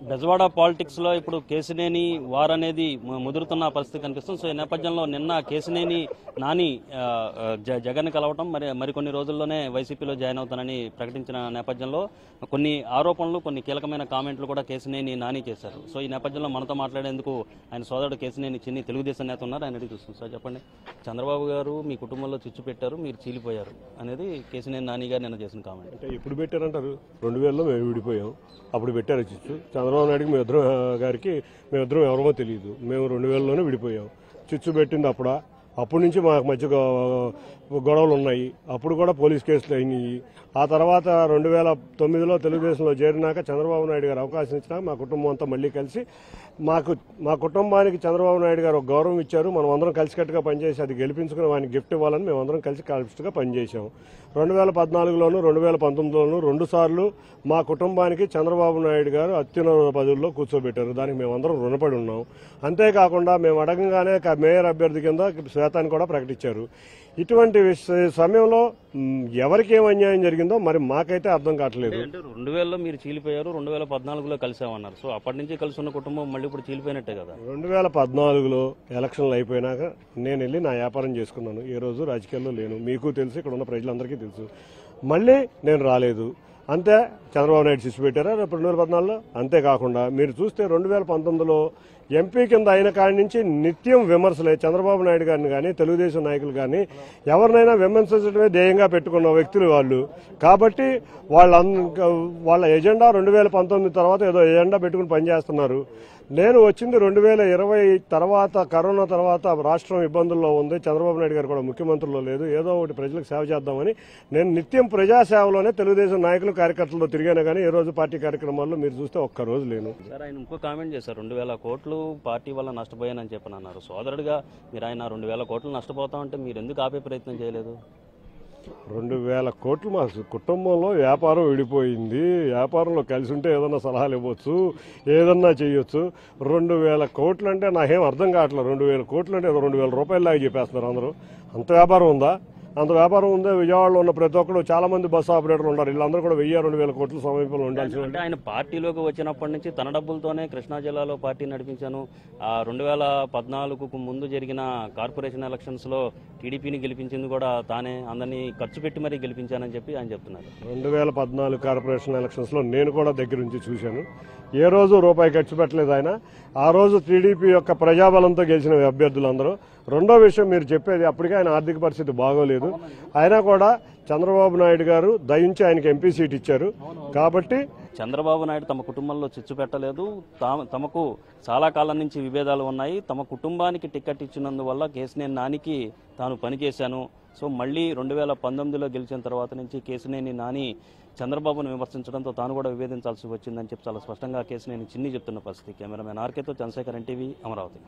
Bezawada politics లో ఇప్పుడు Kesineni war అనేది ముదురుతున్న పరిస్థితి కనిపిస్తుంది. సో ఈ నేపథ్యంలో నిన్న కేసినేని నాని జగన్ కలవటం మరికొన్ని రోజుల్లోనే వైసీపీలో జాయిన్ అవుతానని ప్రకటించిన నేపథ్యంలో కొన్ని ఆరోపణలు, కొన్ని కీలకమైన కామెంట్లు కూడా కేసినేని నాని చేశారు. సో ఈ నేపథ్యంలో మనతో మాట్లాడేందుకు ఆయన సోదరుడు కేసినేని చిన్ని తెలుగుదేశం నేత ఉన్నారు. ఆయన అడిగి చూస్తుంది. సార్ చెప్పండి, చంద్రబాబు గారు మీ కుటుంబంలో చిచ్చు పెట్టారు, మీరు చీలిపోయారు అనేది కేసినేని నాని గారు నిన్న చేసిన కామెంట్. అంటే ఎప్పుడు పెట్టారంటారు? 2000లో మేము విడిపోయాం, అప్పుడు పెట్టారు చిచ్చు. చంద్రబాబు నాయుడుకి మేమిద్దరం ఎవరమో తెలియదు. మేము 2000లోనే విడిపోయాం. చిచ్చు పెట్టింది అప్పటి నుంచి మాకు మధ్య గొడవలు ఉన్నాయి. అప్పుడు కూడా పోలీస్ కేసులు అయినాయి. ఆ తర్వాత 2009లో తెలుగుదేశంలో చేరినాక చంద్రబాబు నాయుడు గారు అవకాశం ఇచ్చినాక మా కుటుంబం అంతా మళ్ళీ కలిసి మా కుటుంబానికి చంద్రబాబు నాయుడు గారు ఒక గౌరవం ఇచ్చారు. మనం అందరం కలిసికట్టుగా పనిచేసి అది గెలిపించుకుని వానికి గిఫ్ట్ ఇవ్వాలని మేము అందరం కలిసికట్టుగా పనిచేసాం. 2014లోను 2019లోను 2 సార్లు మా కుటుంబానికి చంద్రబాబు నాయుడు గారు అత్యున్నత పదవుల్లో కూర్చోబెట్టారు. దానికి మేమందరం రుణపడి ఉన్నాం. అంతేకాకుండా మేము అడగంగానే మేయర్ అభ్యర్థి కింద శ్వేతాన్ని కూడా ప్రకటించారు. ఇటువంటి సమయంలో ఎవరికి ఏం అన్యాయం జరిగిందో మరి మాకైతే అర్థం కావట్లేదు. 2000లో మీరు చీలిపోయారు, 2014లో కలిసామన్నారు. సో అప్పటి నుంచి కలిసి ఉన్న కుటుంబం మళ్ళీ ఇప్పుడు చీలిపోయినట్టే కదా. 2014లో ఎలక్షన్లు అయిపోయినాక నేను వెళ్ళి నా వ్యాపారం చేసుకున్నాను. ఏ రోజు రాజకీయాల్లో లేను. మీకు తెలుసు, ఇక్కడ ఉన్న ప్రజలందరికీ తెలుసు. మళ్ళీ నేను రాలేదు. అంతే చంద్రబాబు నాయుడు చిచ్చు పెట్టారా 2014లో. అంతేకాకుండా మీరు చూస్తే 2019లో ఎంపీ కింద అయిన కాడి నుంచి నిత్యం విమర్శలే. చంద్రబాబు నాయుడు గారిని కానీ తెలుగుదేశం నాయకులు కానీ ఎవరినైనా విమర్శించడమే ధ్యేయంగా పెట్టుకున్న వ్యక్తులు వాళ్ళు. కాబట్టి వాళ్ళ ఎజెండా 2019 తర్వాత ఏదో ఎజెండా పెట్టుకుని పనిచేస్తున్నారు. నేను వచ్చింది 2020 తర్వాత, కరోనా తర్వాత రాష్ట్రం ఇబ్బందుల్లో ఉంది. చంద్రబాబు నాయుడు గారు కూడా ముఖ్యమంత్రిలో లేదు. ఏదో ఒకటి ప్రజలకు సేవ చేద్దామని నేను నిత్యం ప్రజాసేవలోనే తెలుగుదేశం నాయకులు, కార్యకర్తలతో తిరిగాను. కానీ ఏ రోజు పార్టీ కార్యక్రమాల్లో మీరు చూస్తే ఒక్క రోజు లేను. సార్, ఆయన ఇంకో కామెంట్ చేశారు, 2000 కోట్లు పార్టీ వల్ల నష్టపోయానని చెప్పని అన్నారు. సోదరుడిగా మీరు ఆయన 2000 కోట్లు నష్టపోతామంటే మీరు ఎందుకు ఆపే ప్రయత్నం చేయలేదు? 2000 కోట్లు మా కుటుంబంలో వ్యాపారం విడిపోయింది. వ్యాపారంలో కలిసి ఉంటే ఏదన్నా సలహాలు ఇవ్వచ్చు, ఏదన్నా చేయొచ్చు. 2000 కోట్లు అంటే నాకేం అర్థం కావట్లేదు. 2000 కోట్లు అంటే 2000 రూపాయలలాగా చెప్పేస్తున్నారు అందరూ. అంత వ్యాపారం ఉందా? అంత వ్యాపారం ఉందే. విజయవాడలో ఉన్న ప్రతి ఒక్కరు, చాలా మంది బస్సు ఆపరేటర్లు ఉన్నారు. వీళ్ళందరూ కూడా 1000-2000 కోట్ల సమీపంలో ఉండాల్సి. అంటే ఆయన పార్టీలోకి వచ్చినప్పటి నుంచి తన డబ్బులతోనే కృష్ణా జిల్లాలో పార్టీ నడిపించాను. 2014కు ముందు జరిగిన కార్పొరేషన్ ఎలక్షన్స్ లో టీడీపీని గెలిపించింది కూడా తానే, అందరినీ ఖర్చు పెట్టి మరీ గెలిపించానని చెప్పి ఆయన చెప్తున్నారు. 2014 కార్పొరేషన్ ఎలక్షన్స్ లో నేను కూడా దగ్గర నుంచి చూశాను. ఏ రోజు రూపాయి ఖర్చు పెట్టలేదు ఆయన. ఆ రోజు టీడీపీ యొక్క ప్రజాబలంతో గెలిచిన అభ్యర్థులందరూ. రెండో విషయం మీరు చెప్పేది, అప్పటికే ఆయన ఆర్థిక పరిస్థితి బాగోలేదు. అయినా కూడా చంద్రబాబు నాయుడు గారు దయించి ఆయనకి ఎంపీ సీట్ ఇచ్చారు. కాబట్టి చంద్రబాబు నాయుడు తమ కుటుంబంలో చిచ్చు పెట్టలేదు. తమకు చాలా కాలం నుంచి విభేదాలు ఉన్నాయి. తమ కుటుంబానికి టికెట్ ఇచ్చినందువల్ల కేసినేని నానికి తాను పనిచేశాను. సో మళ్ళీ 2019లో గెలిచిన తర్వాత నుంచి కేసినేని నాని చంద్రబాబును విమర్శించడంతో తాను కూడా విభేదించాల్సి వచ్చిందని చెప్పి చాలా స్పష్టంగా కేసినేని చిన్ని చెప్తున్న పరిస్థితి. కెమెరామెన్ ఆర్కేతో చంద్రశేఖర్, ఎన్టీవీ, అమరావతి.